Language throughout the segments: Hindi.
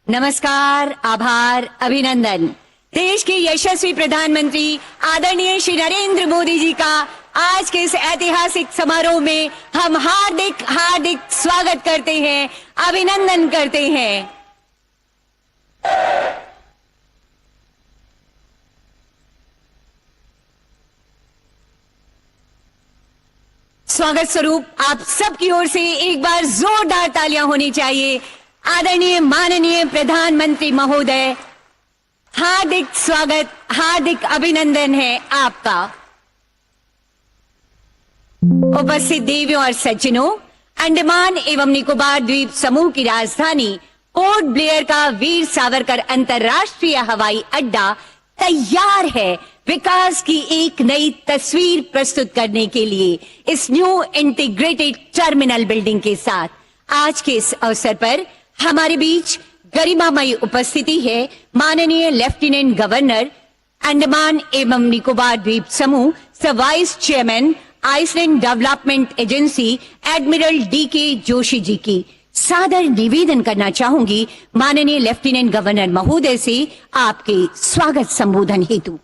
नमस्कार, आभार, अभिनंदन। देश के यशस्वी प्रधानमंत्री आदरणीय श्री नरेंद्र मोदी जी का आज के इस ऐतिहासिक समारोह में हम हार्दिक हार्दिक स्वागत करते हैं, अभिनंदन करते हैं। स्वागत स्वरूप आप सबकी ओर से एक बार जोरदार तालियां होनी चाहिए। आदरणीय माननीय प्रधानमंत्री महोदय, हार्दिक स्वागत, हार्दिक अभिनंदन है आपका। उपस्थित देवियों और सज्जनों, अंडमान एवं निकोबार द्वीप समूह की राजधानी पोर्ट ब्लेयर का वीर सावरकर अंतर्राष्ट्रीय हवाई अड्डा तैयार है विकास की एक नई तस्वीर प्रस्तुत करने के लिए इस न्यू इंटीग्रेटेड टर्मिनल बिल्डिंग के साथ। आज के इस अवसर पर हमारे बीच गरिमामयी उपस्थिति है माननीय लेफ्टिनेंट गवर्नर अंडमान एवं निकोबार द्वीप समूह सह vice chairman island development agency admiral DK Joshi ji की। सादर निवेदन करना चाहूंगी माननीय लेफ्टिनेंट गवर्नर महोदय से आपके स्वागत संबोधन हेतु।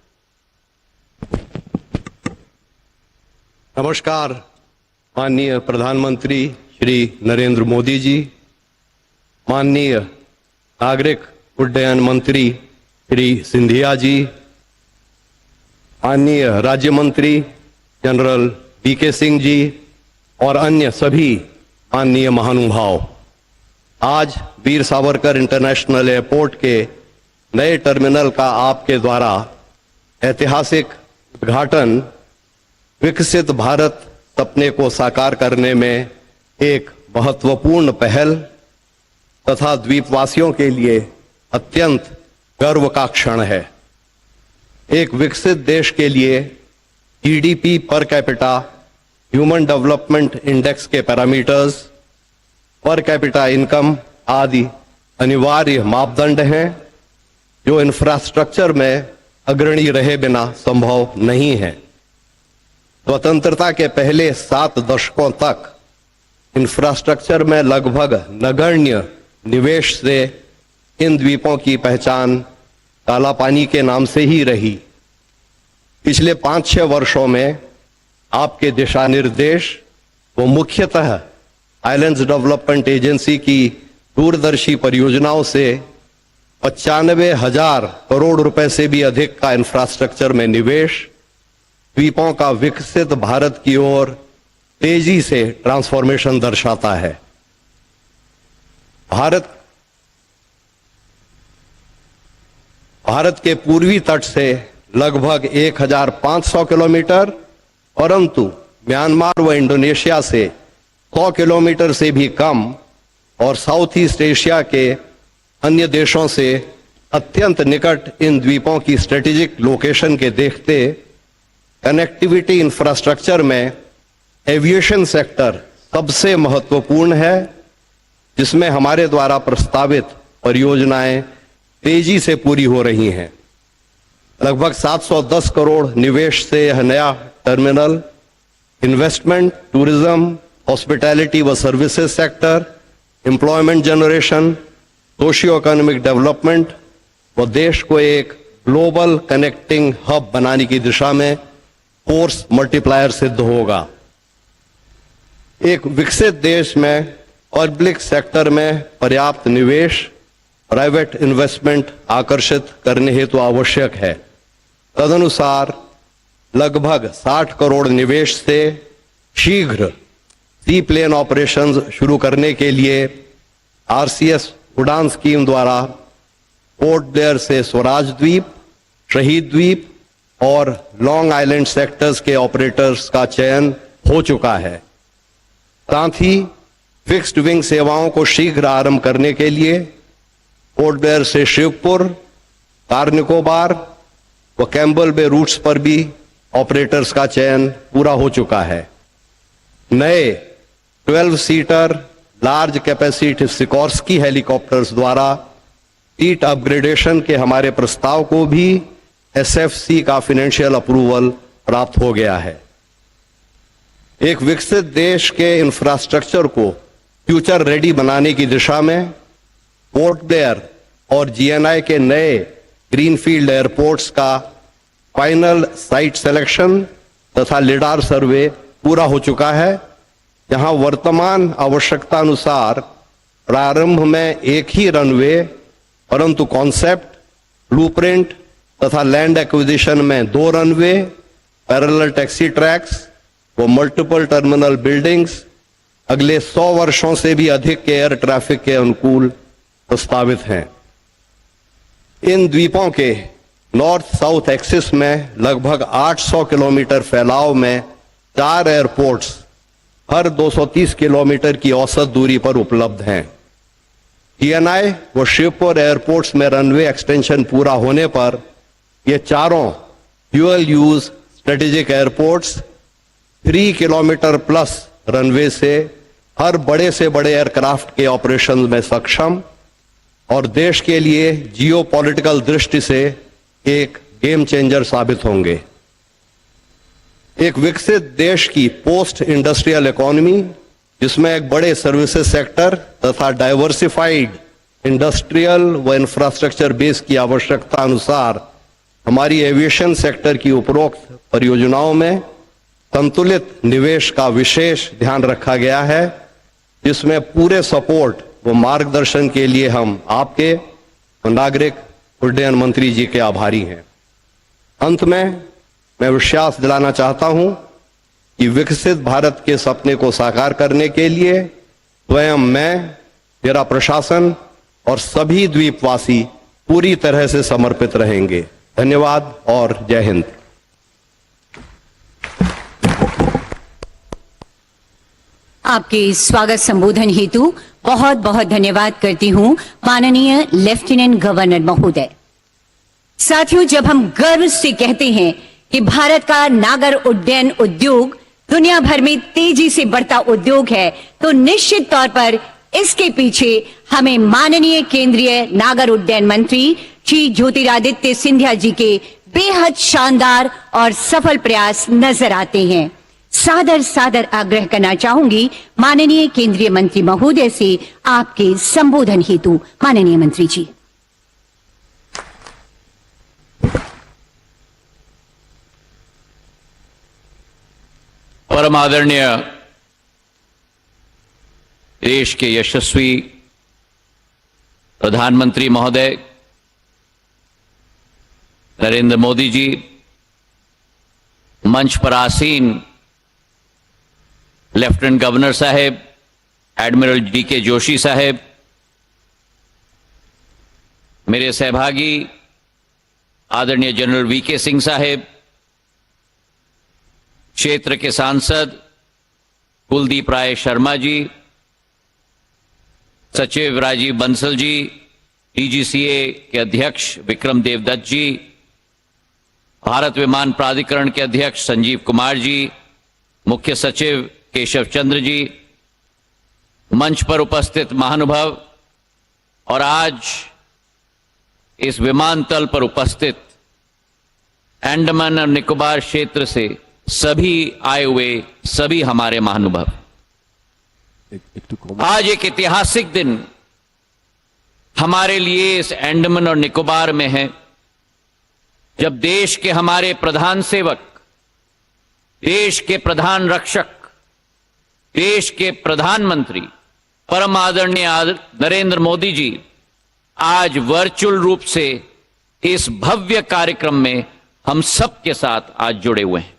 नमस्कार माननीय प्रधानमंत्री श्री नरेंद्र मोदी जी, माननीय नागरिक उड्डयन मंत्री श्री सिंधिया जी, माननीय राज्य मंत्री जनरल VK सिंह जी और अन्य सभी माननीय महानुभाव, आज वीर सावरकर इंटरनेशनल एयरपोर्ट के नए टर्मिनल का आपके द्वारा ऐतिहासिक उद्घाटन विकसित भारत सपने को साकार करने में एक महत्वपूर्ण पहल तथा द्वीपवासियों के लिए अत्यंत गर्व का क्षण है। एक विकसित देश के लिए GDP per capita, human development index के पैरामीटर्स, पर कैपिटा इनकम आदि अनिवार्य मापदंड हैं जो इंफ्रास्ट्रक्चर में अग्रणी रहे बिना संभव नहीं है। स्वतंत्रता के पहले 7 दशकों तक इंफ्रास्ट्रक्चर में लगभग नगण्य निवेश से इन द्वीपों की पहचान काला पानी के नाम से ही रही। पिछले 5-6 वर्षों में आपके दिशा निर्देश वो मुख्यतः आइलैंड्स डेवलपमेंट एजेंसी की दूरदर्शी परियोजनाओं से 95,000 करोड़ रुपए से भी अधिक का इंफ्रास्ट्रक्चर में निवेश द्वीपों का विकसित भारत की ओर तेजी से ट्रांसफॉर्मेशन दर्शाता है। भारत के पूर्वी तट से लगभग 1,500 किलोमीटर, परंतु म्यांमार व इंडोनेशिया से 100 किलोमीटर से भी कम और साउथ ईस्ट एशिया के अन्य देशों से अत्यंत निकट इन द्वीपों की स्ट्रेटेजिक लोकेशन के देखते कनेक्टिविटी इंफ्रास्ट्रक्चर में एविएशन सेक्टर सबसे महत्वपूर्ण है, जिसमें हमारे द्वारा प्रस्तावित परियोजनाएं तेजी से पूरी हो रही हैं। लगभग 710 करोड़ निवेश से यह नया टर्मिनल इन्वेस्टमेंट, टूरिज्म, हॉस्पिटैलिटी व services sector, employment generation, socio economic development व देश को एक ग्लोबल कनेक्टिंग हब बनाने की दिशा में फोर्स मल्टीप्लायर सिद्ध होगा। एक विकसित देश में पब्लिक सेक्टर में पर्याप्त निवेश, प्राइवेट इन्वेस्टमेंट आकर्षित करने हेतु आवश्यक है। तदनुसार लगभग 60 करोड़ निवेश से शीघ्र सी प्लेन ऑपरेशंस शुरू करने के लिए RCS उड़ान स्कीम द्वारा पोर्ट ब्लेयर से स्वराज द्वीप, शहीद द्वीप और लॉन्ग आइलैंड सेक्टर्स के ऑपरेटर्स का चयन हो चुका है। साथ ही फिक्स्ड विंग सेवाओं को शीघ्र आरंभ करने के लिए पोर्ट ब्लेयर से शिवपुर, कार निकोबार व कैम्बल बे रूट्स पर भी ऑपरेटर्स का चयन पूरा हो चुका है। नए 12 seater large capacity Sikorsky helicopters द्वारा सीट अपग्रेडेशन के हमारे प्रस्ताव को भी SFC का फाइनेंशियल अप्रूवल प्राप्त हो गया है। एक विकसित देश के इंफ्रास्ट्रक्चर को फ्यूचर रेडी बनाने की दिशा में पोर्ट ब्लेयर और जीएनआई के नए ग्रीनफील्ड एयरपोर्ट्स का फाइनल साइट सिलेक्शन तथा लिडार सर्वे पूरा हो चुका है। यहां वर्तमान आवश्यकता अनुसार प्रारंभ में एक ही रनवे, परंतु कॉन्सेप्ट, ब्लूप्रिंट तथा लैंड एक्विजिशन में 2 रनवे, पैरेलल टैक्सी ट्रैक्स व मल्टीपल टर्मिनल बिल्डिंग्स अगले 100 वर्षों से भी अधिक के एयर ट्रैफिक के अनुकूल प्रस्तावित हैं। इन द्वीपों के नॉर्थ साउथ एक्सिस में लगभग 800 किलोमीटर फैलाव में 4 एयरपोर्ट्स हर 230 किलोमीटर की औसत दूरी पर उपलब्ध हैं। जीएनआई व शिवपुर एयरपोर्ट्स में रनवे एक्सटेंशन पूरा होने पर ये चारों dual use strategic airports 3 kilometre plus runway से हर बड़े से बड़े एयरक्राफ्ट के ऑपरेशन में सक्षम और देश के लिए जियो पॉलिटिकल दृष्टि से एक गेम चेंजर साबित होंगे। एक विकसित देश की पोस्ट इंडस्ट्रियल इकोनॉमी, जिसमें एक बड़े सर्विसेज सेक्टर तथा डाइवर्सिफाइड इंडस्ट्रियल व इंफ्रास्ट्रक्चर बेस की आवश्यकता अनुसार हमारी एविएशन सेक्टर की उपरोक्त परियोजनाओं में संतुलित निवेश का विशेष ध्यान रखा गया है, जिसमें पूरे सपोर्ट व मार्गदर्शन के लिए हम आपके नागरिक उड्डयन मंत्री जी के आभारी हैं। अंत में मैं विश्वास दिलाना चाहता हूं कि विकसित भारत के सपने को साकार करने के लिए स्वयं मैं, मेरा प्रशासन और सभी द्वीपवासी पूरी तरह से समर्पित रहेंगे। धन्यवाद और जय हिंद। आपके स्वागत संबोधन हेतु बहुत बहुत धन्यवाद करती हूं माननीय लेफ्टिनेंट गवर्नर महोदय। साथियों, जब हम गर्व से कहते हैं कि भारत का नागर उड्डयन उद्योग दुनिया भर में तेजी से बढ़ता उद्योग है, तो निश्चित तौर पर इसके पीछे हमें माननीय केंद्रीय नागर उड्डयन मंत्री श्री ज्योतिरादित्य सिंधिया जी के बेहद शानदार और सफल प्रयास नजर आते हैं। सादर सादर आग्रह करना चाहूंगी माननीय केंद्रीय मंत्री महोदय से आपके संबोधन हेतु। माननीय मंत्री जी। परम आदरणीय देश के यशस्वी प्रधानमंत्री महोदय नरेंद्र मोदी जी, मंच पर आसीन लेफ्टिनेंट गवर्नर साहब, एडमिरल डीके जोशी साहब, मेरे सहभागी आदरणीय जनरल वीके सिंह साहब, क्षेत्र के सांसद कुलदीप राय शर्मा जी, सचिव राजीव बंसल जी, डीजीसीए के अध्यक्ष विक्रम देवदत्त जी, भारत विमान प्राधिकरण के अध्यक्ष संजीव कुमार जी, मुख्य सचिव केशव चंद्र जी, मंच पर उपस्थित महानुभाव और आज इस विमानतल पर उपस्थित अंडमान और निकोबार क्षेत्र से सभी आए हुए सभी हमारे महानुभाव, आज एक ऐतिहासिक दिन हमारे लिए इस अंडमान और निकोबार में है, जब देश के हमारे प्रधान सेवक, देश के प्रधान रक्षक, देश के प्रधानमंत्री परम आदरणीय नरेंद्र मोदी जी आज वर्चुअल रूप से इस भव्य कार्यक्रम में हम सब के साथ आज जुड़े हुए हैं।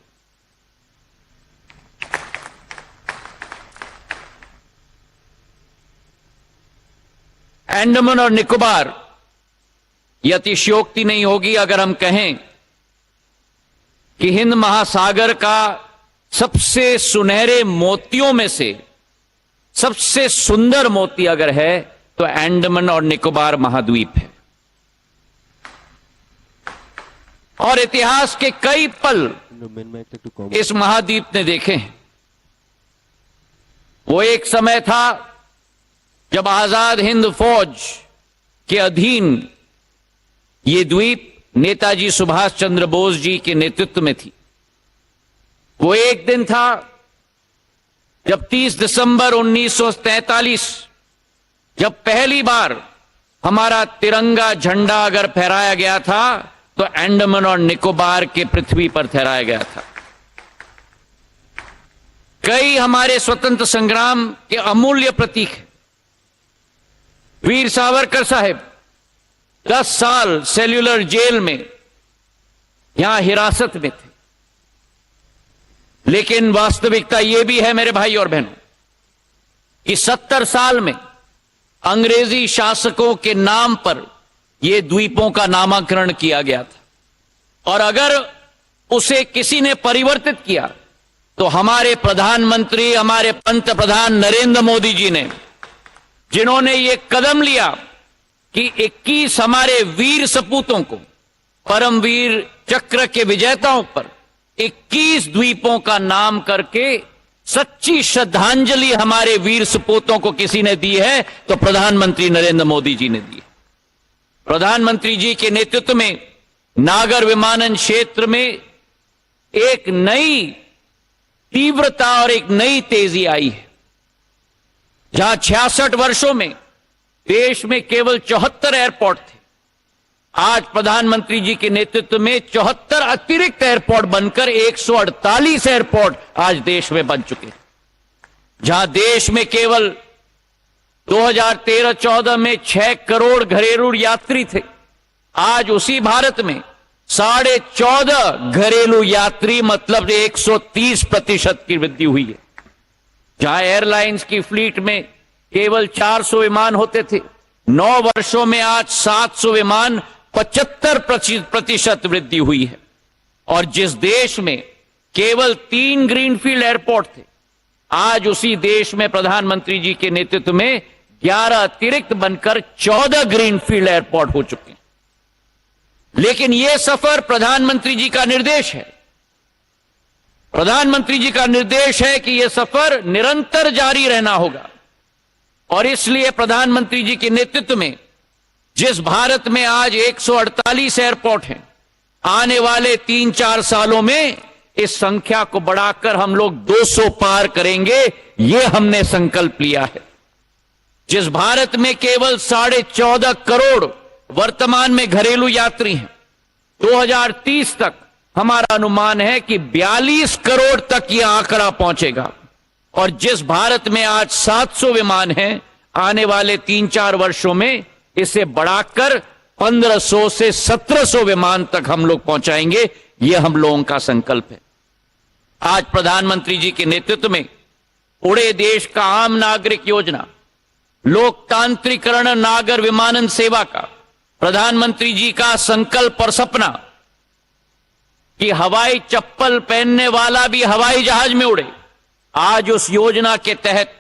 अंडमान और निकोबार, यह अतिशयोक्ति नहीं होगी अगर हम कहें कि हिंद महासागर का सबसे सुनहरे मोतियों में से सबसे सुंदर मोती अगर है तो अंडमान और निकोबार महाद्वीप है। और इतिहास के कई पल इस महाद्वीप ने देखे हैं। वो एक समय था जब आजाद हिंद फौज के अधीन ये द्वीप नेताजी सुभाष चंद्र बोस जी के नेतृत्व में थी। वो एक दिन था जब 30 दिसंबर 1943 जब पहली बार हमारा तिरंगा झंडा अगर फहराया गया था तो अंडमान और निकोबार के पृथ्वी पर फहराया गया था। कई हमारे स्वतंत्र संग्राम के अमूल्य प्रतीक हैं। वीर सावरकर साहब 10 साल सेल्यूलर जेल में यहां हिरासत में थे, लेकिन वास्तविकता यह भी है मेरे भाई और बहनों कि 70 साल में अंग्रेजी शासकों के नाम पर यह द्वीपों का नामकरण किया गया था, और अगर उसे किसी ने परिवर्तित किया तो हमारे प्रधानमंत्री, हमारे पंत प्रधान नरेंद्र मोदी जी ने, जिन्होंने यह कदम लिया कि 21 हमारे वीर सपूतों को, परमवीर चक्र के विजेताओं पर 21 द्वीपों का नाम करके सच्ची श्रद्धांजलि हमारे वीर सपूतों को किसी ने दी है तो प्रधानमंत्री नरेंद्र मोदी जी ने दी है। प्रधानमंत्री जी के नेतृत्व में नागर विमानन क्षेत्र में एक नई तीव्रता और एक नई तेजी आई है। जहां 66 वर्षों में देश में केवल 74 एयरपोर्ट थे, आज प्रधानमंत्री जी के नेतृत्व में 74 अतिरिक्त एयरपोर्ट बनकर 148 एयरपोर्ट आज देश में बन चुके हैं। जहां देश में केवल 2013-14 में 6 करोड़ घरेलू यात्री थे, आज उसी भारत में 14.5 घरेलू यात्री, मतलब 130% की वृद्धि हुई है। जहां एयरलाइंस की फ्लीट में केवल 400 विमान होते थे, 9 वर्षों में आज 700 विमान, 75% वृद्धि हुई है। और जिस देश में केवल 3 ग्रीनफील्ड एयरपोर्ट थे, आज उसी देश में प्रधानमंत्री जी के नेतृत्व में 11 अतिरिक्त बनकर 14 ग्रीनफील्ड एयरपोर्ट हो चुके हैं। लेकिन यह सफर प्रधानमंत्री जी का निर्देश है। प्रधानमंत्री जी का निर्देश है कि यह सफर निरंतर जारी रहना होगा, और इसलिए प्रधानमंत्री जी के नेतृत्व में जिस भारत में आज 148 एयरपोर्ट हैं, आने वाले 3-4 सालों में इस संख्या को बढ़ाकर हम लोग 200 पार करेंगे, यह हमने संकल्प लिया है। जिस भारत में केवल 14.5 करोड़ वर्तमान में घरेलू यात्री हैं, 2030 तक हमारा अनुमान है कि 42 करोड़ तक यह आंकड़ा पहुंचेगा। और जिस भारत में आज 700 विमान हैं, आने वाले 3-4 वर्षों में इसे बढ़ाकर 1500 से 1700 विमान तक हम लोग पहुंचाएंगे, यह हम लोगों का संकल्प है। आज प्रधानमंत्री जी के नेतृत्व में उड़े देश का आम नागरिक योजना, लोकतांत्रिकरण नागर विमानन सेवा का प्रधानमंत्री जी का संकल्प और सपना कि हवाई चप्पल पहनने वाला भी हवाई जहाज में उड़े, आज उस योजना के तहत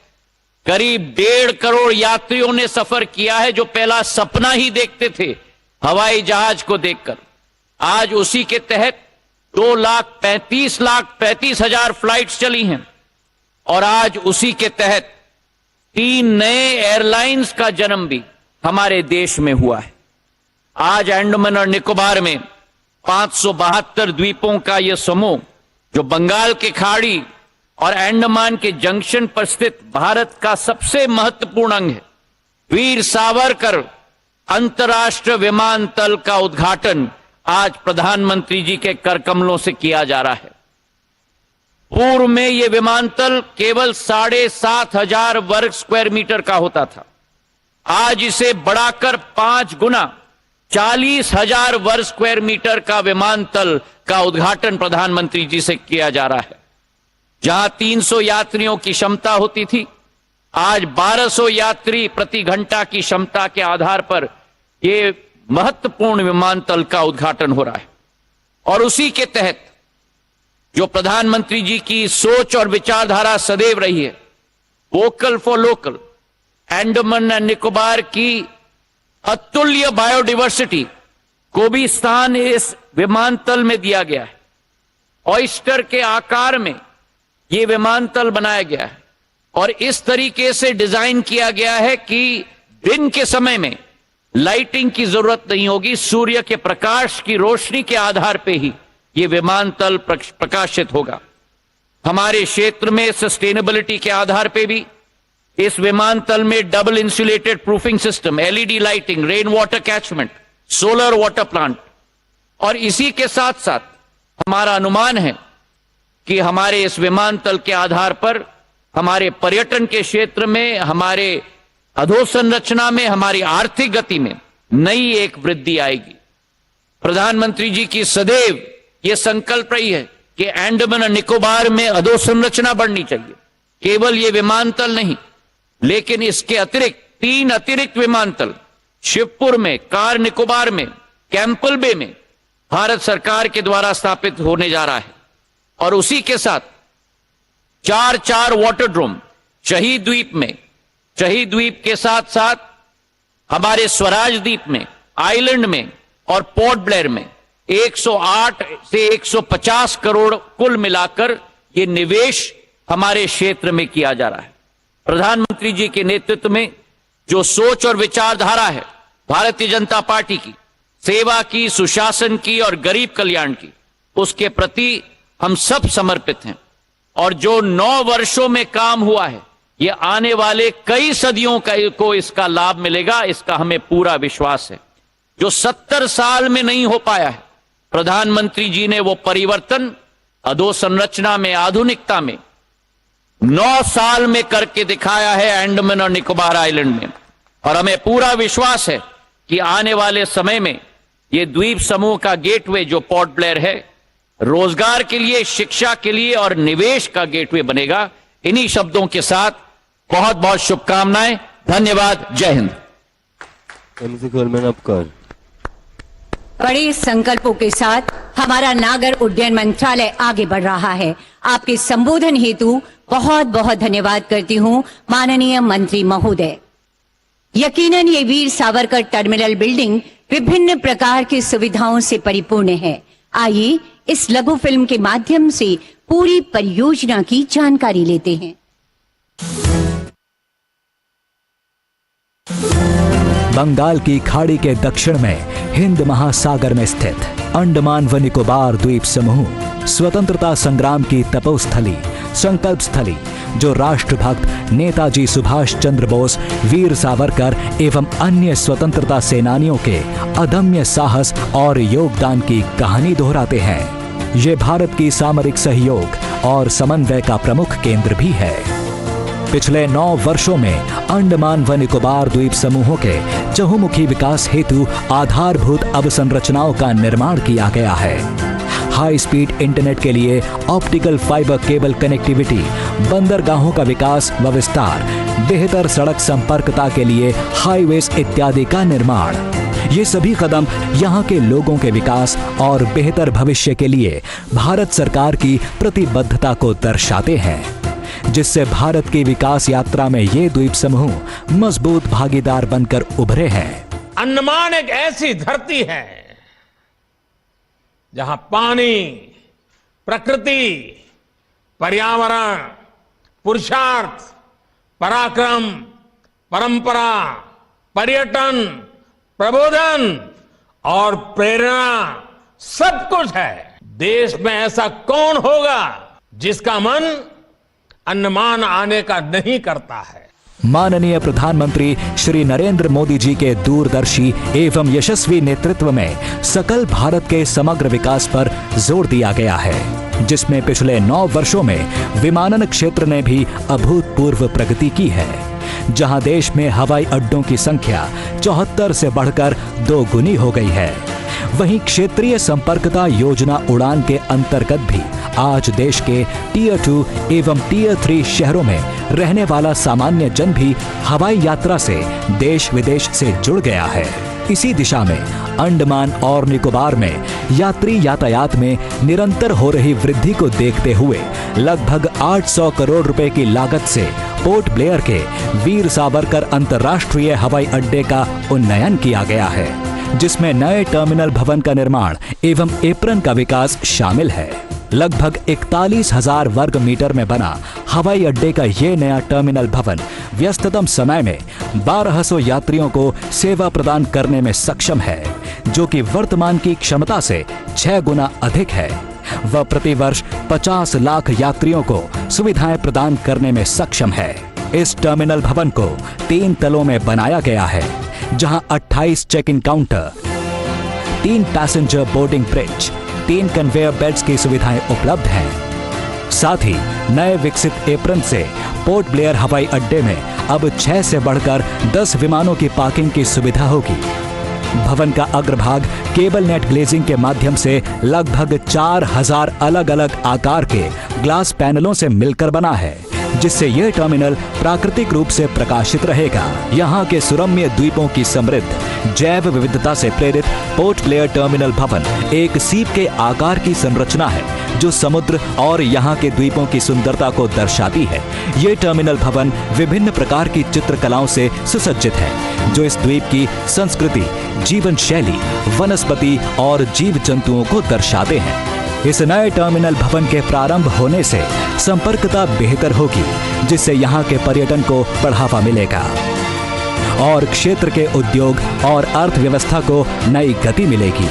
करीब 1.5 करोड़ यात्रियों ने सफर किया है, जो पहला सपना ही देखते थे हवाई जहाज को देखकर। आज उसी के तहत 2,35,35,000 फ्लाइट्स चली हैं, और आज उसी के तहत 3 नए एयरलाइंस का जन्म भी हमारे देश में हुआ है। आज अंडमान और निकोबार में 572 द्वीपों का यह समूह, जो बंगाल की खाड़ी और अंडमान के जंक्शन पर स्थित भारत का सबसे महत्वपूर्ण अंग है। वीर सावरकर अंतर्राष्ट्रीय विमानतल का उद्घाटन आज प्रधानमंत्री जी के करकमलों से किया जा रहा है। पूर्व में यह विमानतल केवल 7,500 वर्ग स्क्वायर मीटर का होता था, आज इसे बढ़ाकर 5 गुना 40,000 वर्ग स्क्वायर मीटर का विमानतल का उद्घाटन प्रधानमंत्री जी से किया जा रहा है। जहां 300 यात्रियों की क्षमता होती थी, आज 1200 यात्री प्रति घंटा की क्षमता के आधार पर यह महत्वपूर्ण विमानतल का उद्घाटन हो रहा है। और उसी के तहत जो प्रधानमंत्री जी की सोच और विचारधारा सदैव रही है, vocal for local, Andaman and Nicobar की अतुल्य बायोडाइवर्सिटी को भी स्थान इस विमानतल में दिया गया है। ऑयस्टर के आकार में यह विमानतल बनाया गया है, और इस तरीके से डिजाइन किया गया है कि दिन के समय में लाइटिंग की जरूरत नहीं होगी, सूर्य के प्रकाश की रोशनी के आधार पर ही यह विमानतल प्रकाशित होगा। हमारे क्षेत्र में सस्टेनेबिलिटी के आधार पर भी इस विमानतल में double insulated proofing system, LED lighting, rain water catchment, solar water plant, और इसी के साथ साथ हमारा अनुमान है कि हमारे इस विमानतल के आधार पर हमारे पर्यटन के क्षेत्र में, हमारे अधोसंरचना में, हमारी आर्थिक गति में नई एक वृद्धि आएगी। प्रधानमंत्री जी की सदैव यह संकल्प रही है कि अंडमान और निकोबार में अधोसंरचना बढ़नी चाहिए। केवल ये विमानतल नहीं, लेकिन इसके अतिरिक्त 3 अतिरिक्त विमानतल शिवपुर में, कार निकोबार में, कैंपल बे में भारत सरकार के द्वारा स्थापित होने जा रहा है। और उसी के साथ 4 वाटरड्रोम शहीद द्वीप में, शहीद द्वीप के साथ साथ हमारे स्वराज द्वीप में, आइलैंड में और पोर्ट ब्लेयर में 108 से 150 करोड़ कुल मिलाकर ये निवेश हमारे क्षेत्र में किया जा रहा है। प्रधानमंत्री जी के नेतृत्व में जो सोच और विचारधारा है भारतीय जनता पार्टी की, सेवा की, सुशासन की और गरीब कल्याण की, उसके प्रति हम सब समर्पित हैं। और जो 9 वर्षों में काम हुआ है, ये आने वाले कई सदियों को इसका लाभ मिलेगा, इसका हमें पूरा विश्वास है। जो 70 साल में नहीं हो पाया है, प्रधानमंत्री जी ने वो परिवर्तन अधोसंरचना में, आधुनिकता में 9 साल में करके दिखाया है अंडमान और निकोबार आइलैंड में। और हमें पूरा विश्वास है कि आने वाले समय में ये द्वीप समूह का गेटवे जो पोर्ट ब्लेयर है, रोजगार के लिए, शिक्षा के लिए और निवेश का गेटवे बनेगा। इन्हीं शब्दों के साथ बहुत बहुत शुभकामनाएं। धन्यवाद। जय हिंद। बड़े संकल्पों के साथ हमारा नागर उड्डयन मंत्रालय आगे बढ़ रहा है। आपके संबोधन हेतु बहुत बहुत धन्यवाद करती हूँ माननीय मंत्री महोदय। यकीनन ये वीर सावरकर टर्मिनल बिल्डिंग विभिन्न प्रकार की सुविधाओं से परिपूर्ण है। आइए इस लघु फिल्म के माध्यम से पूरी परियोजना की जानकारी लेते हैं। बंगाल की खाड़ी के दक्षिण में हिंद महासागर में स्थित अंडमान व निकोबार द्वीप समूह स्वतंत्रता संग्राम की तपोस्थली, संकल्प स्थली, जो राष्ट्रभक्त नेताजी सुभाष चंद्र बोस, वीर सावरकर एवं अन्य स्वतंत्रता सेनानियों के अदम्य साहस और योगदान की कहानी दोहराते हैं। ये भारत की सामरिक सहयोग और समन्वय का प्रमुख केंद्र भी है। पिछले 9 वर्षों में अंडमान व निकोबार द्वीप समूहों के चहुमुखी विकास हेतु आधारभूत अवसंरचनाओं का निर्माण किया गया है। हाई स्पीड इंटरनेट के लिए ऑप्टिकल फाइबर केबल कनेक्टिविटी, बंदरगाहों का विकास व विस्तार, बेहतर सड़क संपर्कता के लिए हाईवेज इत्यादि का निर्माण। ये सभी कदम यहाँ के लोगों के विकास और बेहतर भविष्य के लिए भारत सरकार की प्रतिबद्धता को दर्शाते हैं, जिससे भारत की विकास यात्रा में ये द्वीप समूह मजबूत भागीदार बनकर उभरे हैं। अंडमान एक ऐसी धरती है जहां पानी, प्रकृति, पर्यावरण, पुरुषार्थ, पराक्रम, परंपरा, पर्यटन, प्रबोधन और प्रेरणा सब कुछ है। देश में ऐसा कौन होगा जिसका मन अंडमान आने का नहीं करता है। माननीय प्रधानमंत्री श्री नरेंद्र मोदी जी के दूरदर्शी एवं यशस्वी नेतृत्व में सकल भारत के समग्र विकास पर जोर दिया गया है, जिसमें पिछले 9 वर्षों में विमानन क्षेत्र ने भी अभूतपूर्व प्रगति की है, जहां देश में हवाई अड्डों की संख्या 74 से बढ़कर 2 गुनी हो गई है। वहीं क्षेत्रीय संपर्कता योजना उड़ान के अंतर्गत भी आज देश के टियर 2 एवं टियर 3 शहरों में रहने वाला सामान्य जन भी हवाई यात्रा से देश विदेश से जुड़ गया है। इसी दिशा में अंडमान और निकोबार में यात्री यातायात में निरंतर हो रही वृद्धि को देखते हुए लगभग 800 करोड़ रुपए की लागत से पोर्ट ब्लेयर के वीर सावरकर अंतर्राष्ट्रीय हवाई अड्डे का उन्नयन किया गया है, जिसमें नए टर्मिनल भवन का निर्माण एवं एप्रन का विकास शामिल है। लगभग 41,000 वर्ग मीटर में बना हवाई अड्डे का ये नया टर्मिनल भवन व्यस्ततम समय में 1200 यात्रियों को सेवा प्रदान करने में सक्षम है, जो कि वर्तमान की क्षमता से 6 गुना अधिक है। वह प्रतिवर्ष 50 लाख यात्रियों को सुविधाएं प्रदान करने में सक्षम है। इस टर्मिनल भवन को 3 तलों में बनाया गया है, जहां 28 check in counter, 3 passenger boarding bridge, 3 conveyor belts की सुविधाएं उपलब्ध हैं। साथ ही नए विकसित एप्रन से पोर्ट ब्लेयर हवाई अड्डे में अब 6 से बढ़कर 10 विमानों की पार्किंग की सुविधा होगी। भवन का अग्रभाग केबल नेट ग्लेजिंग के माध्यम से लगभग 4000 अलग अलग आकार के ग्लास पैनलों से मिलकर बना है, जिससे यह टर्मिनल प्राकृतिक रूप से प्रकाशित रहेगा। यहाँ के सुरम्य द्वीपों की समृद्ध जैव विविधता से प्रेरित पोर्ट ब्लेयर टर्मिनल भवन एक सीप के आकार की संरचना है, जो समुद्र और यहाँ के द्वीपों की सुंदरता को दर्शाती है। ये टर्मिनल भवन विभिन्न प्रकार की चित्रकलाओं से सुसज्जित है, जो इस द्वीप की संस्कृति, जीवन शैली, वनस्पति और जीव जंतुओं को दर्शाते हैं। इस नए टर्मिनल भवन के प्रारंभ होने से संपर्कता बेहतर होगी, जिससे यहाँ के पर्यटन को बढ़ावा मिलेगा और क्षेत्र के उद्योग और अर्थव्यवस्था को नई गति मिलेगी।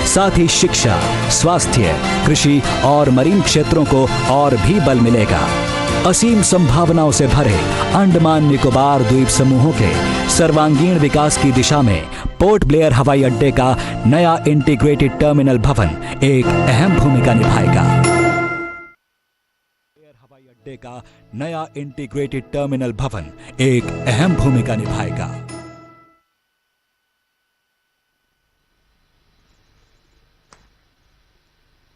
साथ ही शिक्षा, स्वास्थ्य, कृषि और मरीन क्षेत्रों को और भी बल मिलेगा। असीम संभावनाओं से भरे अंडमान निकोबार द्वीप समूहों के सर्वांगीण विकास की दिशा में पोर्ट ब्लेयर हवाई अड्डे का नया इंटीग्रेटेड टर्मिनल भवन एक अहम भूमिका निभाएगा। हवाई अड्डे का नया इंटीग्रेटेड टर्मिनल भवन एक अहम भूमिका निभाएगा।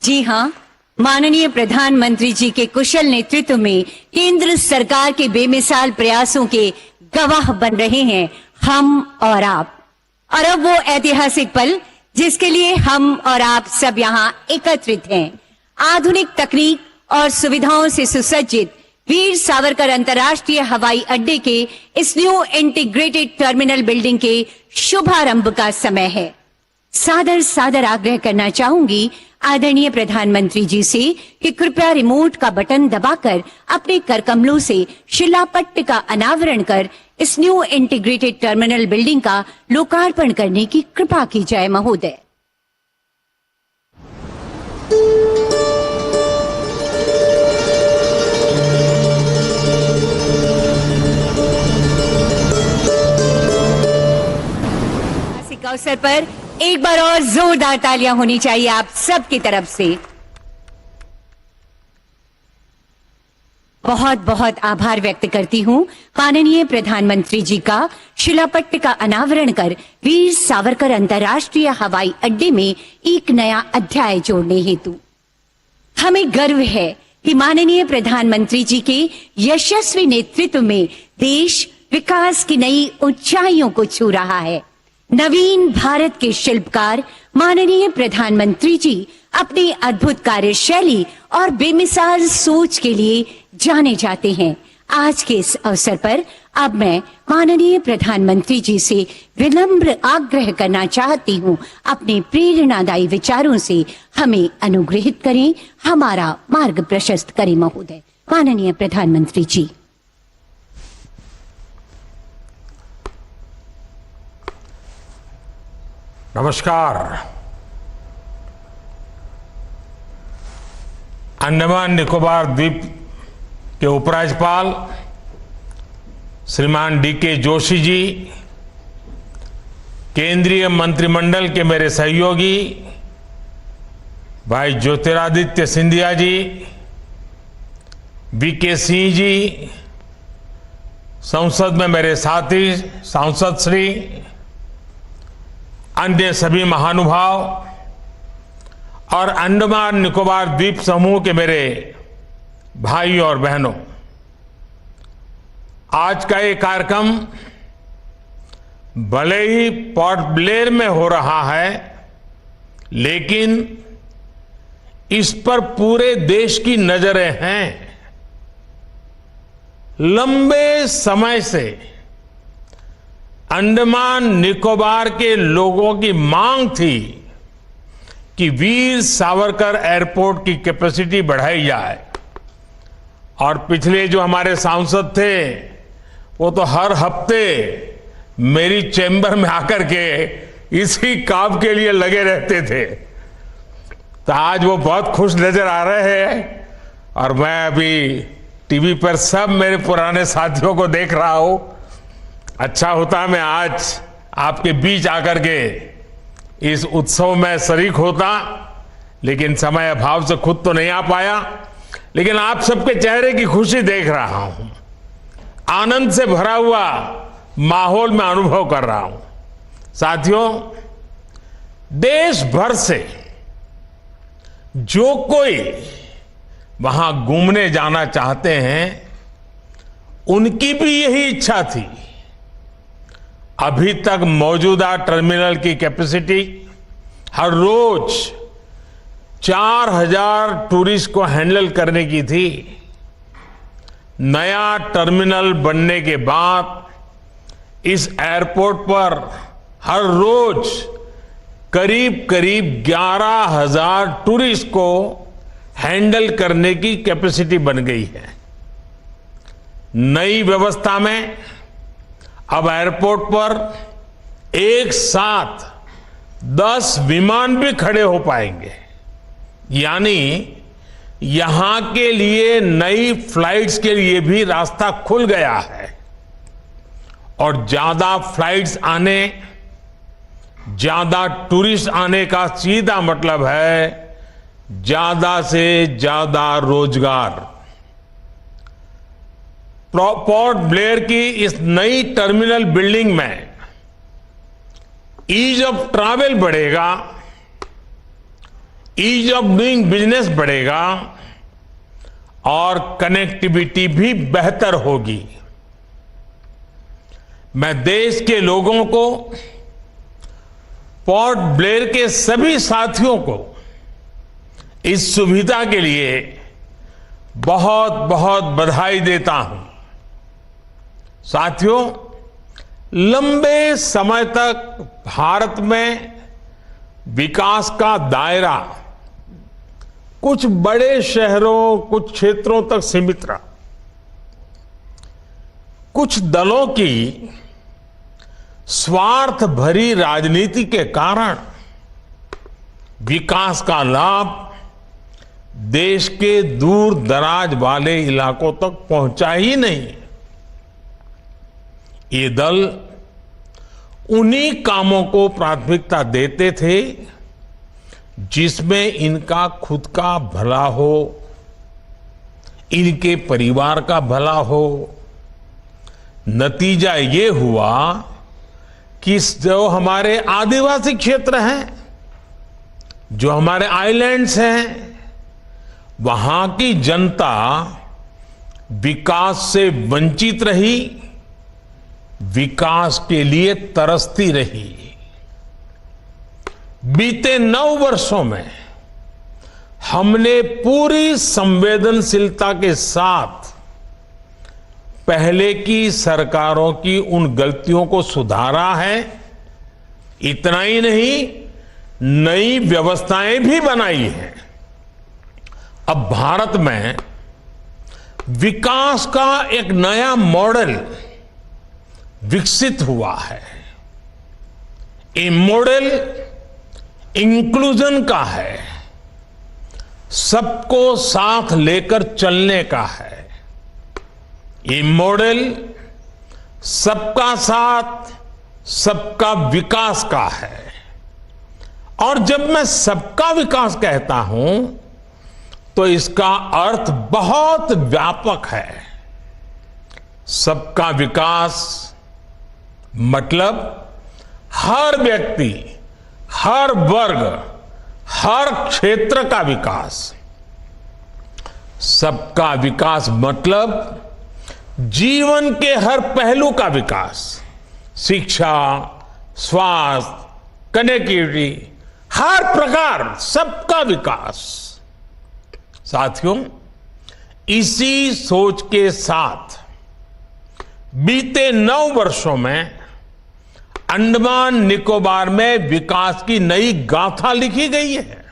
जी हां, माननीय प्रधानमंत्री जी के कुशल नेतृत्व में केंद्र सरकार के बेमिसाल प्रयासों के गवाह बन रहे हैं हम और आप। और अब वो ऐतिहासिक पल जिसके लिए हम और आप सब यहाँ एकत्रित हैं, आधुनिक तकनीक और सुविधाओं से सुसज्जित वीर सावरकर अंतर्राष्ट्रीय हवाई अड्डे के इस न्यू इंटीग्रेटेड टर्मिनल बिल्डिंग के शुभारंभ का समय है। सादर सादर आग्रह करना चाहूंगी आदरणीय प्रधानमंत्री जी से कि कृपया रिमोट का बटन दबाकर अपने करकमलों से शिलापट्ट का अनावरण कर इस न्यू इंटीग्रेटेड टर्मिनल बिल्डिंग का लोकार्पण करने की कृपा की जाए महोदय। इस अवसर पर एक बार और जोरदार तालियां होनी चाहिए आप सबकी तरफ से। बहुत बहुत आभार व्यक्त करती हूं माननीय प्रधानमंत्री जी का शिलापट्ट का अनावरण कर वीर सावरकर अंतर्राष्ट्रीय हवाई अड्डे में एक नया अध्याय जोड़ने हेतु। हमें गर्व है कि माननीय प्रधानमंत्री जी के यशस्वी नेतृत्व में देश विकास की नई ऊंचाइयों को छू रहा है। नवीन भारत के शिल्पकार माननीय प्रधानमंत्री जी अपनी अद्भुत कार्यशैली और बेमिसाल सोच के लिए जाने जाते हैं। आज के इस अवसर पर अब मैं माननीय प्रधानमंत्री जी से विनम्र आग्रह करना चाहती हूं, अपने प्रेरणादायी विचारों से हमें अनुग्रहित करें, हमारा मार्ग प्रशस्त करें महोदय। माननीय प्रधानमंत्री जी। नमस्कार। अंडमान निकोबार द्वीप के उपराज्यपाल श्रीमान डी.के. जोशी जी, केंद्रीय मंत्रिमंडल के मेरे सहयोगी भाई ज्योतिरादित्य सिंधिया जी, वी.के. सिंह जी, संसद में मेरे साथी सांसद श्री, अन्य सभी महानुभाव और अंडमान निकोबार द्वीप समूह के मेरे भाई और बहनों, आज का ये कार्यक्रम भले ही पोर्ट ब्लेयर में हो रहा है, लेकिन इस पर पूरे देश की नजरें हैं। लंबे समय से अंडमान निकोबार के लोगों की मांग थी कि वीर सावरकर एयरपोर्ट की कैपेसिटी बढ़ाई जाए, और पिछले जो हमारे सांसद थे वो तो हर हफ्ते मेरी चैम्बर में आकर के इसी काम के लिए लगे रहते थे। तो आज वो बहुत खुश नजर आ रहे हैं, और मैं अभी टीवी पर सब मेरे पुराने साथियों को देख रहा हूं। अच्छा होता मैं आज आपके बीच आकर के इस उत्सव में शरीक होता, लेकिन समय अभाव से खुद तो नहीं आ पाया। लेकिन आप सबके चेहरे की खुशी देख रहा हूं, आनंद से भरा हुआ माहौल में अनुभव कर रहा हूं। साथियों, देश भर से जो कोई वहां घूमने जाना चाहते हैं, उनकी भी यही इच्छा थी। अभी तक मौजूदा टर्मिनल की कैपेसिटी हर रोज 4000 टूरिस्ट को हैंडल करने की थी। नया टर्मिनल बनने के बाद इस एयरपोर्ट पर हर रोज करीब करीब 11000 टूरिस्ट को हैंडल करने की कैपेसिटी बन गई है। नई व्यवस्था में अब एयरपोर्ट पर एक साथ 10 विमान भी खड़े हो पाएंगे, यानी यहां के लिए नई फ्लाइट्स के लिए भी रास्ता खुल गया है। और ज्यादा फ्लाइट्स आने, ज्यादा टूरिस्ट आने का सीधा मतलब है ज्यादा से ज्यादा रोजगार। पोर्ट ब्लेयर की इस नई टर्मिनल बिल्डिंग में ईज ऑफ ट्रैवल बढ़ेगा, ईज ऑफ डूइंग बिजनेस बढ़ेगा और कनेक्टिविटी भी बेहतर होगी। मैं देश के लोगों को, पोर्ट ब्लेयर के सभी साथियों को इस सुविधा के लिए बहुत बहुत बधाई देता हूं। साथियों, लंबे समय तक भारत में विकास का दायरा कुछ बड़े शहरों, कुछ क्षेत्रों तक सीमित रहा। कुछ दलों की स्वार्थ भरी राजनीति के कारण विकास का लाभ देश के दूर दराज वाले इलाकों तक पहुंचा ही नहीं। ये दल उन्हीं कामों को प्राथमिकता देते थे जिसमें इनका खुद का भला हो, इनके परिवार का भला हो। नतीजा ये हुआ कि जो हमारे आदिवासी क्षेत्र हैं, जो हमारे आइलैंड्स हैं, वहां की जनता विकास से वंचित रही, विकास के लिए तरसती रही। बीते 9 वर्षों में हमने पूरी संवेदनशीलता के साथ पहले की सरकारों की उन गलतियों को सुधारा है। इतना ही नहीं, नई व्यवस्थाएं भी बनाई हैं। अब भारत में विकास का एक नया मॉडल विकसित हुआ है। ये मॉडल इंक्लूजन का है, सबको साथ लेकर चलने का है। ये मॉडल सबका साथ, सबका विकास का है। और जब मैं सबका विकास कहता हूं तो इसका अर्थ बहुत व्यापक है। सबका विकास मतलब हर व्यक्ति, हर वर्ग, हर क्षेत्र का विकास। सबका विकास मतलब जीवन के हर पहलू का विकास, शिक्षा, स्वास्थ्य, कनेक्टिविटी, हर प्रकार सबका विकास। साथियों, इसी सोच के साथ बीते 9 वर्षों में अंडमान निकोबार में विकास की नई गाथा लिखी गई है।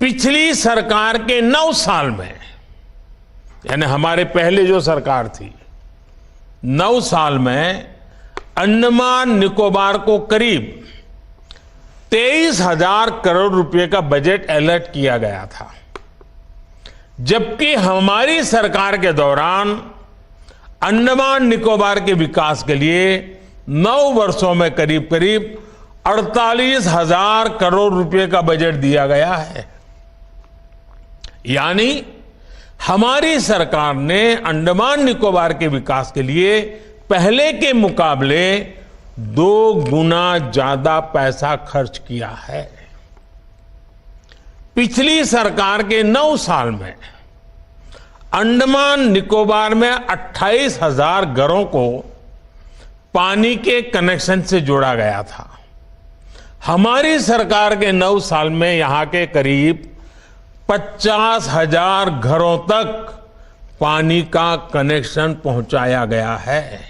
पिछली सरकार के 9 साल में, यानी हमारे पहले जो सरकार थी, 9 साल में अंडमान निकोबार को करीब 23,000 करोड़ रुपए का बजट अलर्ट किया गया था। जबकि हमारी सरकार के दौरान अंडमान निकोबार के विकास के लिए 9 वर्षों में करीब करीब 48,000 करोड़ रुपए का बजट दिया गया है। यानी हमारी सरकार ने अंडमान निकोबार के विकास के लिए पहले के मुकाबले 2 गुना ज्यादा पैसा खर्च किया है। पिछली सरकार के 9 साल में अंडमान निकोबार में 28,000 घरों को पानी के कनेक्शन से जोड़ा गया था। हमारी सरकार के 9 साल में यहां के करीब 50,000 घरों तक पानी का कनेक्शन पहुंचाया गया है।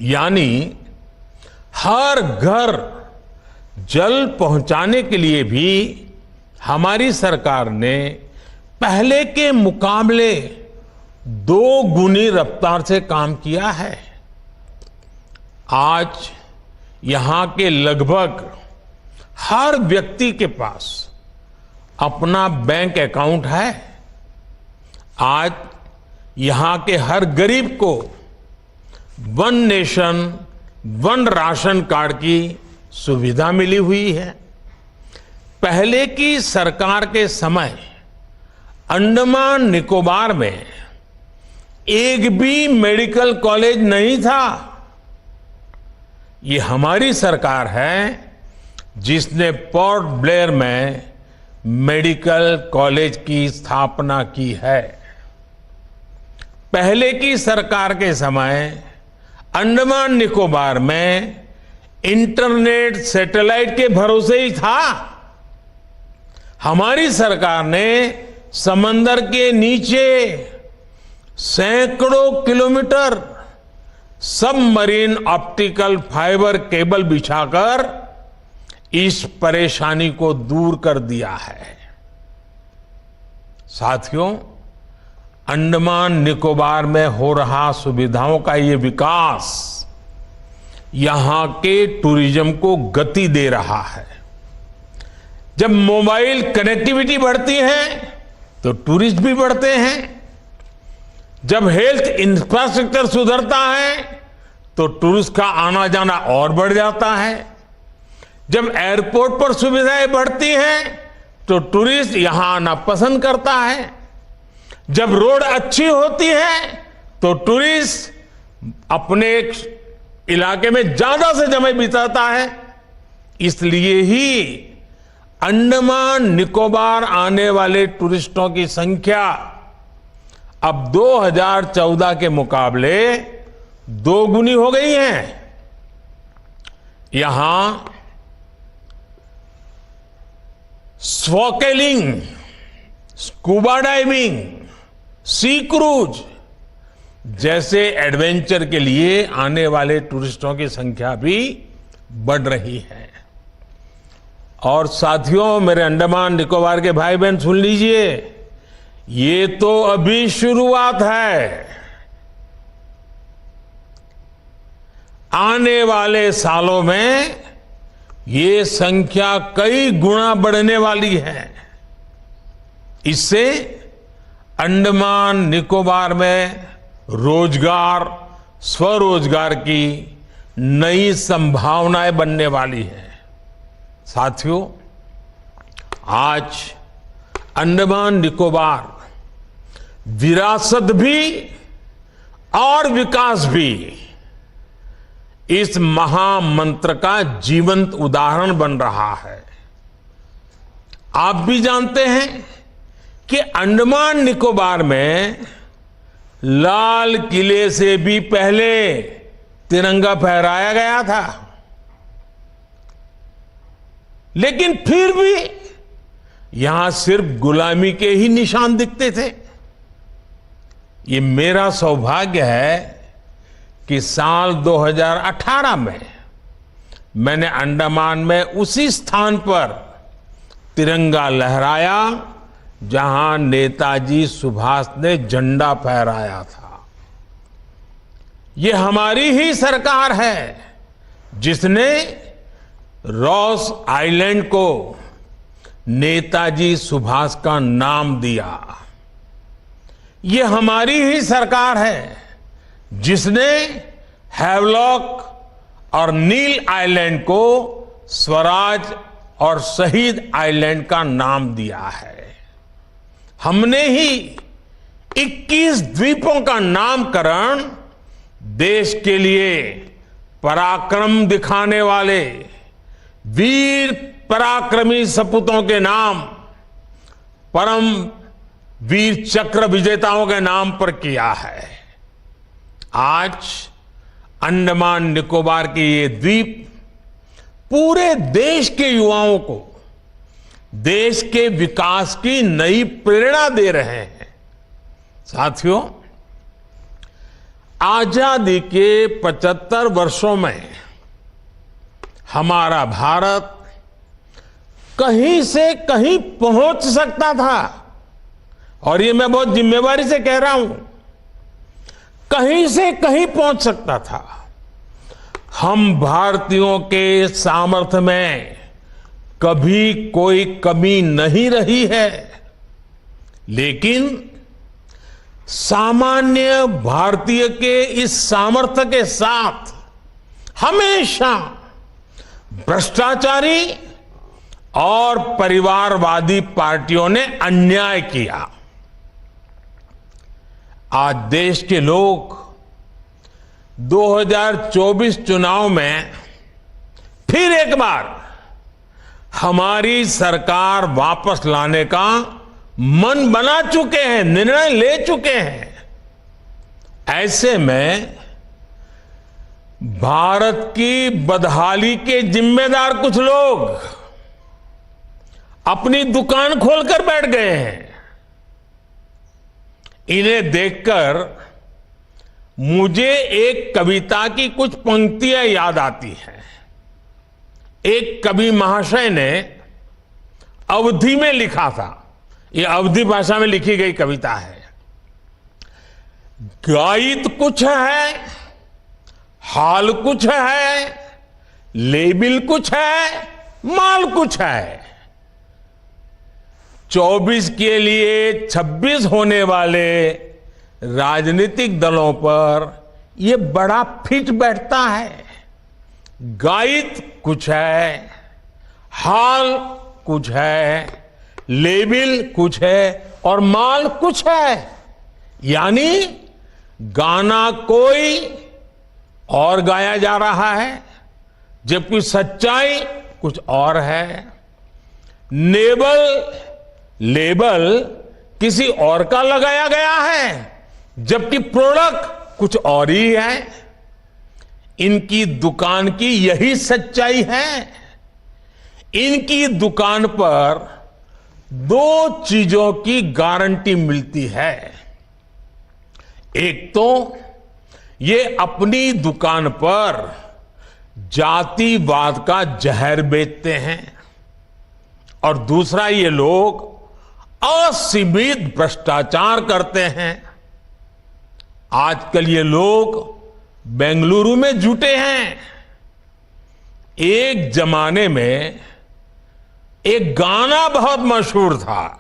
यानी हर घर जल पहुंचाने के लिए भी हमारी सरकार ने पहले के मुकाबले 2 गुनी रफ्तार से काम किया है। आज यहां के लगभग हर व्यक्ति के पास अपना बैंक अकाउंट है। आज यहां के हर गरीब को 1 नेशन 1 राशन कार्ड की सुविधा मिली हुई है। पहले की सरकार के समय अंडमान निकोबार में एक भी मेडिकल कॉलेज नहीं था। ये हमारी सरकार है जिसने पोर्ट ब्लेयर में मेडिकल कॉलेज की स्थापना की है। पहले की सरकार के समय अंडमान निकोबार में इंटरनेट सैटेलाइट के भरोसे ही था। हमारी सरकार ने समंदर के नीचे सैकड़ों kilometre submarine optical fibre cable बिछाकर इस परेशानी को दूर कर दिया है। साथियों, अंडमान निकोबार में हो रहा सुविधाओं का ये विकास यहां के टूरिज्म को गति दे रहा है। जब मोबाइल कनेक्टिविटी बढ़ती है तो टूरिस्ट भी बढ़ते हैं। जब हेल्थ इंफ्रास्ट्रक्चर सुधरता है तो टूरिस्ट का आना जाना और बढ़ जाता है। जब एयरपोर्ट पर सुविधाएं बढ़ती हैं तो टूरिस्ट यहां आना पसंद करता है। जब रोड अच्छी होती है तो टूरिस्ट अपने इलाके में ज्यादा से समय बिताता है। इसलिए ही अंडमान निकोबार आने वाले टूरिस्टों की संख्या अब 2014 के मुकाबले 2 गुनी हो गई है। यहां स्नॉर्केलिंग, स्कूबा डाइविंग, सी क्रूज जैसे एडवेंचर के लिए आने वाले टूरिस्टों की संख्या भी बढ़ रही है। और साथियों, मेरे अंडमान निकोबार के भाई बहन सुन लीजिए, ये तो अभी शुरुआत है। आने वाले सालों में ये संख्या कई गुना बढ़ने वाली है। इससे अंडमान निकोबार में रोजगार, स्वरोजगार की नई संभावनाएं बनने वाली है। साथियों, आज अंडमान निकोबार विरासत भी और विकास भी इस महामंत्र का जीवंत उदाहरण बन रहा है। आप भी जानते हैं कि अंडमान निकोबार में लाल किले से भी पहले तिरंगा फहराया गया था, लेकिन फिर भी यहां सिर्फ गुलामी के ही निशान दिखते थे। ये मेरा सौभाग्य है कि साल 2018 में मैंने अंडमान में उसी स्थान पर तिरंगा लहराया जहां नेताजी सुभाष ने झंडा फहराया था। ये हमारी ही सरकार है जिसने रॉस आइलैंड को नेताजी सुभाष का नाम दिया। ये हमारी ही सरकार है जिसने हैवलॉक और नील आइलैंड को स्वराज और शहीद आइलैंड का नाम दिया है। हमने ही 21 द्वीपों का नामकरण देश के लिए पराक्रम दिखाने वाले वीर पराक्रमी सपूतों के नाम, परम वीर चक्र विजेताओं के नाम पर किया है। आज अंडमान निकोबार के ये द्वीप पूरे देश के युवाओं को देश के विकास की नई प्रेरणा दे रहे हैं। साथियों, आजादी के 75 वर्षों में हमारा भारत कहीं से कहीं पहुंच सकता था, और ये मैं बहुत जिम्मेवारी से कह रहा हूं, कहीं से कहीं पहुंच सकता था। हम भारतीयों के सामर्थ्य में कभी कोई कमी नहीं रही है, लेकिन सामान्य भारतीय के इस सामर्थ्य के साथ हमेशा भ्रष्टाचारी और परिवारवादी पार्टियों ने अन्याय किया। आज देश के लोग 2024 चुनाव में फिर एक बार हमारी सरकार वापस लाने का मन बना चुके हैं, निर्णय ले चुके हैं। ऐसे में भारत की बदहाली के जिम्मेदार कुछ लोग अपनी दुकान खोलकर बैठ गए हैं। इन्हें देखकर मुझे एक कविता की कुछ पंक्तियां याद आती हैं। एक कवि महाशय ने अवधी में लिखा था, ये अवधी भाषा में लिखी गई कविता है। गायित कुछ है, हाल कुछ है, लेबिल कुछ है, माल कुछ है। 24 के लिए 26 होने वाले राजनीतिक दलों पर यह बड़ा फिट बैठता है। गायित कुछ है, हाल कुछ है, लेबिल कुछ है और माल कुछ है। यानी गाना कोई और गाया जा रहा है, जबकि सच्चाई कुछ और है। लेबल किसी और का लगाया गया है, जबकि प्रोडक्ट कुछ और ही है। इनकी दुकान की यही सच्चाई है। इनकी दुकान पर 2 चीजों की गारंटी मिलती है। एक तो ये अपनी दुकान पर जातिवाद का जहर बेचते हैं, और दूसरा ये लोग असीमित भ्रष्टाचार करते हैं। आजकल ये लोग बेंगलुरु में जुटे हैं। एक जमाने में एक गाना बहुत मशहूर था,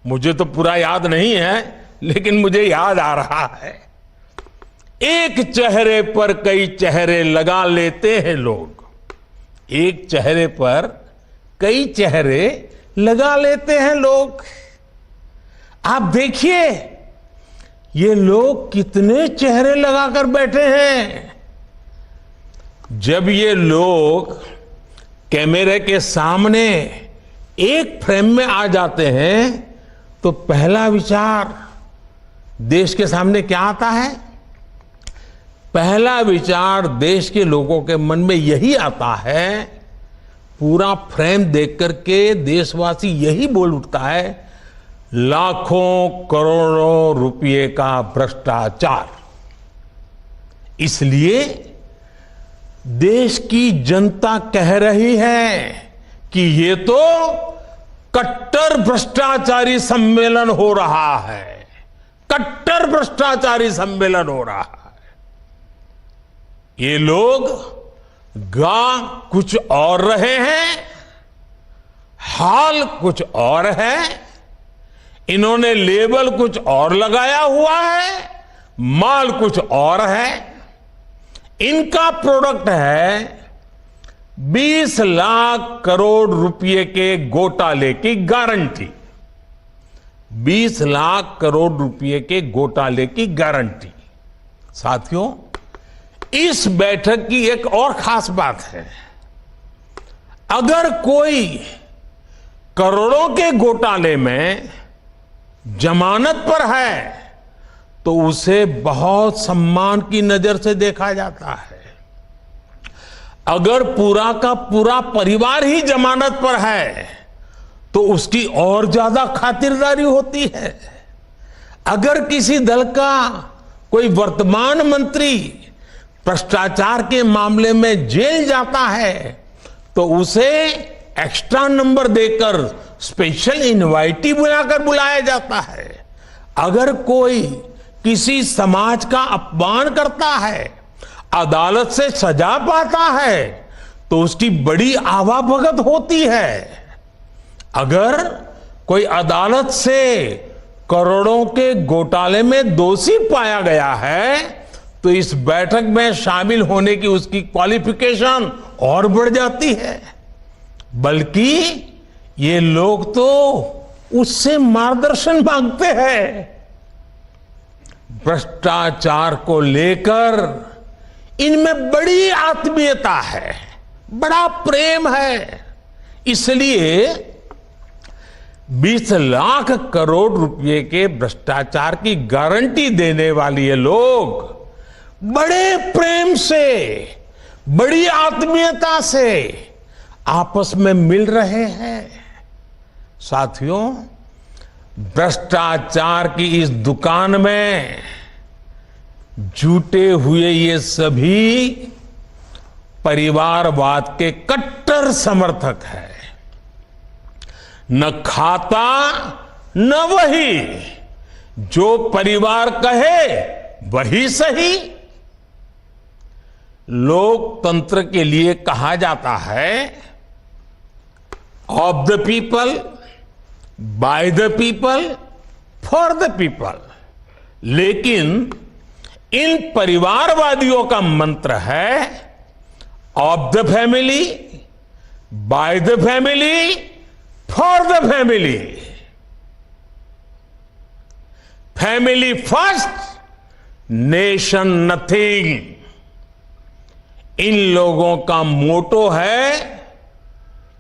मुझे तो पूरा याद नहीं है, लेकिन मुझे याद आ रहा है। एक चेहरे पर कई चेहरे लगा लेते हैं लोग, एक चेहरे पर कई चेहरे लगा लेते हैं लोग। आप देखिए ये लोग कितने चेहरे लगाकर बैठे हैं। जब ये लोग कैमरे के सामने एक फ्रेम में आ जाते हैं तो पहला विचार देश के सामने क्या आता है? पहला विचार देश के लोगों के मन में यही आता है, पूरा फ्रेम देख करके देशवासी यही बोल उठता है, लाखों करोड़ों रुपए का भ्रष्टाचार। इसलिए देश की जनता कह रही है कि ये तो कट्टर भ्रष्टाचारी सम्मेलन हो रहा है, कट्टर भ्रष्टाचारी सम्मेलन हो रहा है। ये लोग गा कुछ और रहे हैं, हाल कुछ और है, इन्होंने लेबल कुछ और लगाया हुआ है, माल कुछ और है। इनका प्रोडक्ट है 20 लाख करोड़ रुपए के घोटाले की गारंटी। 20 लाख करोड़ रुपए के घोटाले की गारंटी। साथियों, इस बैठक की एक और खास बात है। अगर कोई करोड़ों के घोटाले में जमानत पर है तो उसे बहुत सम्मान की नजर से देखा जाता है। अगर पूरा का पूरा परिवार ही जमानत पर है तो उसकी और ज्यादा खातिरदारी होती है। अगर किसी दल का कोई वर्तमान मंत्री भ्रष्टाचार के मामले में जेल जाता है तो उसे एक्स्ट्रा नंबर देकर स्पेशल इनवाइटी बुलाकर बुलाया जाता है। अगर कोई किसी समाज का अपमान करता है, अदालत से सजा पाता है तो उसकी बड़ी आवाभगत होती है। अगर कोई अदालत से करोड़ों के घोटाले में दोषी पाया गया है तो इस बैठक में शामिल होने की उसकी क्वालिफिकेशन और बढ़ जाती है। बल्कि ये लोग तो उससे मार्गदर्शन मांगते हैं। भ्रष्टाचार को लेकर इनमें बड़ी आत्मीयता है, बड़ा प्रेम है। इसलिए 20 लाख करोड़ रुपए के भ्रष्टाचार की गारंटी देने वाले ये लोग बड़े प्रेम से, बड़ी आत्मीयता से आपस में मिल रहे हैं। साथियों, भ्रष्टाचार की इस दुकान में जुटे हुए ये सभी परिवारवाद के कट्टर समर्थक हैं। न खाता न वही, जो परिवार कहे वही सही। लोकतंत्र के लिए कहा जाता है of the people, by the people, for the people. लेकिन इन परिवारवादियों का मंत्र है of the family, by the family, for the family. Family first, nation nothing. इन लोगों का मोटो है,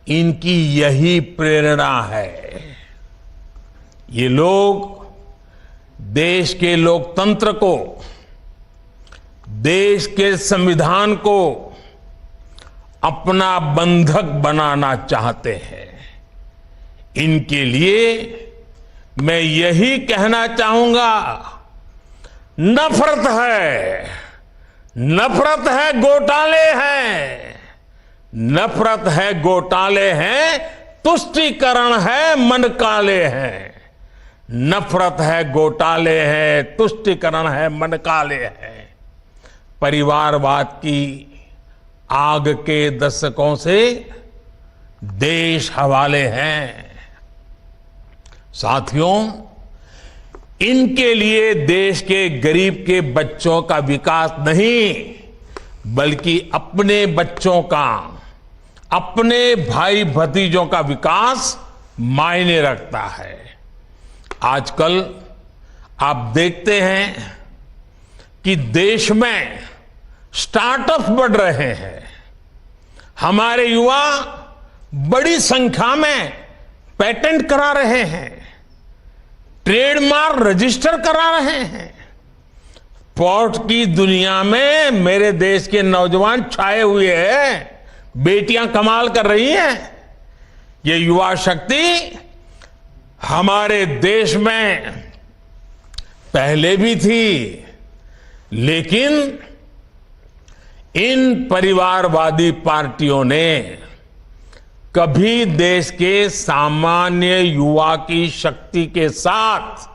इनकी यही प्रेरणा है। ये लोग देश के लोकतंत्र को, देश के संविधान को अपना बंधक बनाना चाहते हैं। इनके लिए मैं यही कहना चाहूंगा, नफरत है, नफरत है, घोटाले हैं। नफरत है, घोटाले हैं, तुष्टीकरण है, मन काले हैं। नफरत है, घोटाले हैं, तुष्टीकरण है, मन काले हैं। परिवारवाद की आग के दशकों से देश हवाले हैं। साथियों, इनके लिए देश के गरीब के बच्चों का विकास नहीं, बल्कि अपने बच्चों का, अपने भाई भतीजों का विकास मायने रखता है। आजकल आप देखते हैं कि देश में स्टार्टअप बढ़ रहे हैं। हमारे युवा बड़ी संख्या में पेटेंट करा रहे हैं, ट्रेडमार्क रजिस्टर करा रहे हैं। पोर्ट की दुनिया में मेरे देश के नौजवान छाए हुए हैं, बेटियां कमाल कर रही हैं। ये युवा शक्ति हमारे देश में पहले भी थी, लेकिन इन परिवारवादी पार्टियों ने कभी देश के सामान्य युवा की शक्ति के साथ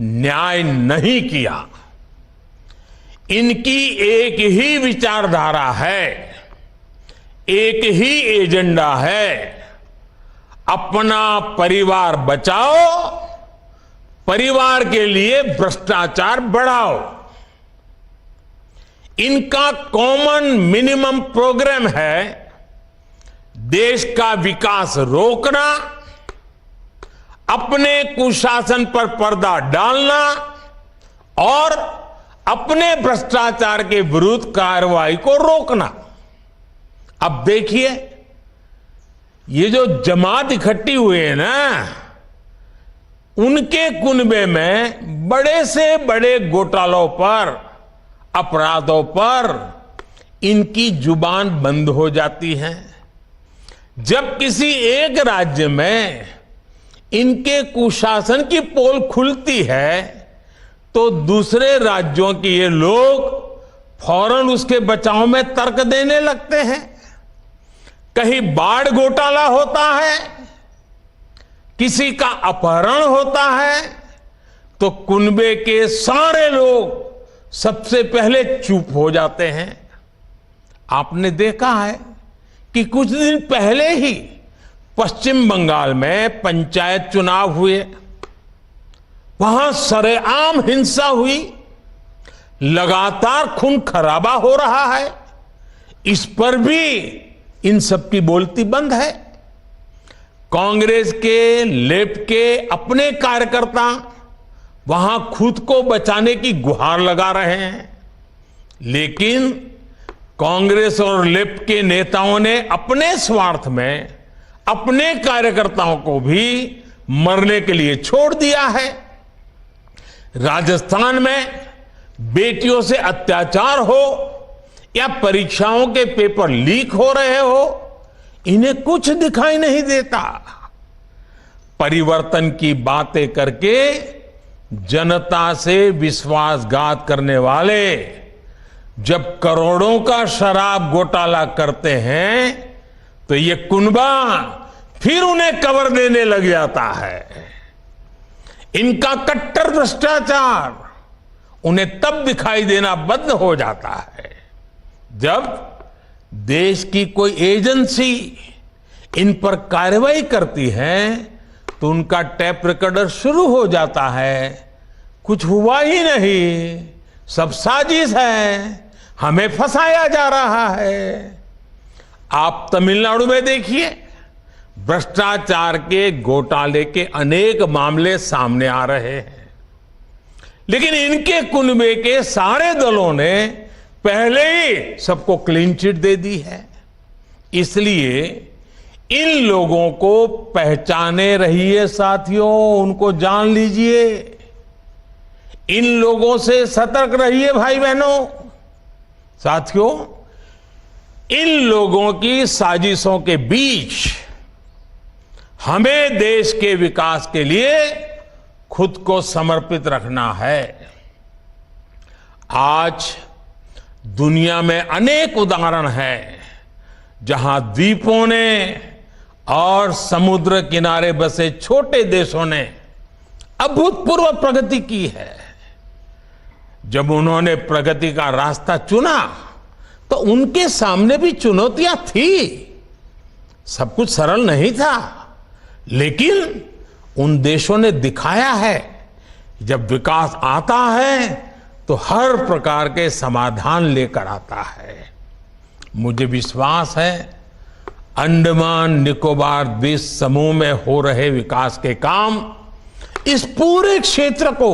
न्याय नहीं किया। इनकी एक ही विचारधारा है, एक ही एजेंडा है, अपना परिवार बचाओ, परिवार के लिए भ्रष्टाचार बढ़ाओ। इनका कॉमन मिनिमम प्रोग्राम है देश का विकास रोकना, अपने कुशासन पर पर्दा डालना और अपने भ्रष्टाचार के विरुद्ध कार्रवाई को रोकना। अब देखिए, ये जो जमात इकट्ठी हुई है ना, उनके कुनबे में बड़े से बड़े घोटालों पर, अपराधों पर इनकी जुबान बंद हो जाती है। जब किसी एक राज्य में इनके कुशासन की पोल खुलती है तो दूसरे राज्यों के ये लोग फौरन उसके बचाव में तर्क देने लगते हैं। कहीं बाढ़ घोटाला होता है, किसी का अपहरण होता है, तो कुनबे के सारे लोग सबसे पहले चुप हो जाते हैं। आपने देखा है कि कुछ दिन पहले ही पश्चिम बंगाल में पंचायत चुनाव हुए, वहां सरेआम हिंसा हुई, लगातार खून खराबा हो रहा है। इस पर भी इन सब की बोलती बंद है। कांग्रेस के, लेफ्ट के अपने कार्यकर्ता वहां खुद को बचाने की गुहार लगा रहे हैं, लेकिन कांग्रेस और लेफ्ट के नेताओं ने अपने स्वार्थ में अपने कार्यकर्ताओं को भी मरने के लिए छोड़ दिया है। राजस्थान में बेटियों से अत्याचार हो या परीक्षाओं के पेपर लीक हो रहे हो, इन्हें कुछ दिखाई नहीं देता। परिवर्तन की बातें करके जनता से विश्वासघात करने वाले जब करोड़ों का शराब घोटाला करते हैं तो ये कुनबा फिर उन्हें कवर देने लग जाता है। इनका कट्टर भ्रष्टाचार उन्हें तब दिखाई देना बंद हो जाता है जब देश की कोई एजेंसी इन पर कार्रवाई करती है तो उनका टैप रिकॉर्डर शुरू हो जाता है, कुछ हुआ ही नहीं, सब साजिश है, हमें फंसाया जा रहा है। आप तमिलनाडु में देखिए, भ्रष्टाचार के घोटाले के अनेक मामले सामने आ रहे हैं, लेकिन इनके कुनबे के सारे दलों ने पहले ही सबको क्लीन चिट दे दी है। इसलिए इन लोगों को पहचाने रहिए साथियों, उनको जान लीजिए, इन लोगों से सतर्क रहिए भाई बहनों। साथियों, इन लोगों की साजिशों के बीच हमें देश के विकास के लिए खुद को समर्पित रखना है। आज दुनिया में अनेक उदाहरण हैं जहां द्वीपों ने और समुद्र किनारे बसे छोटे देशों ने अभूतपूर्व प्रगति की है। जब उन्होंने प्रगति का रास्ता चुना तो उनके सामने भी चुनौतियां थी, सब कुछ सरल नहीं था, लेकिन उन देशों ने दिखाया है जब विकास आता है तो हर प्रकार के समाधान लेकर आता है। मुझे विश्वास है अंडमान निकोबार द्वीप समूह में हो रहे विकास के काम इस पूरे क्षेत्र को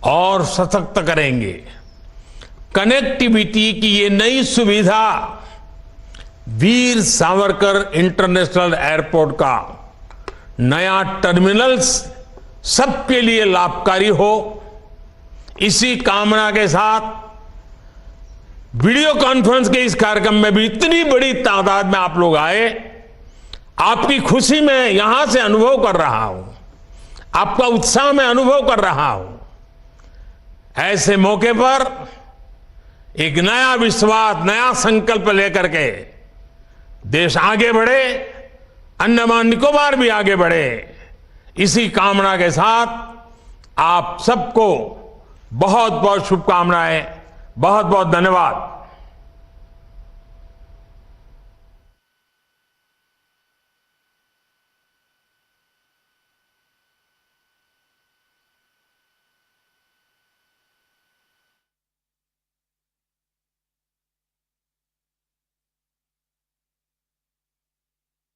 और सशक्त करेंगे। कनेक्टिविटी की ये नई सुविधा वीर सावरकर इंटरनेशनल एयरपोर्ट का नया टर्मिनल्स सबके लिए लाभकारी हो, इसी कामना के साथ वीडियो कॉन्फ्रेंस के इस कार्यक्रम में भी इतनी बड़ी तादाद में आप लोग आए, आपकी खुशी में यहां से अनुभव कर रहा हूं, आपका उत्साह में अनुभव कर रहा हूं। ऐसे मौके पर एक नया विश्वास, नया संकल्प लेकर के देश आगे बढ़े, अंडमान निकोबार भी आगे बढ़े, इसी कामना के साथ आप सबको बहुत बहुत शुभकामनाएं, बहुत बहुत धन्यवाद।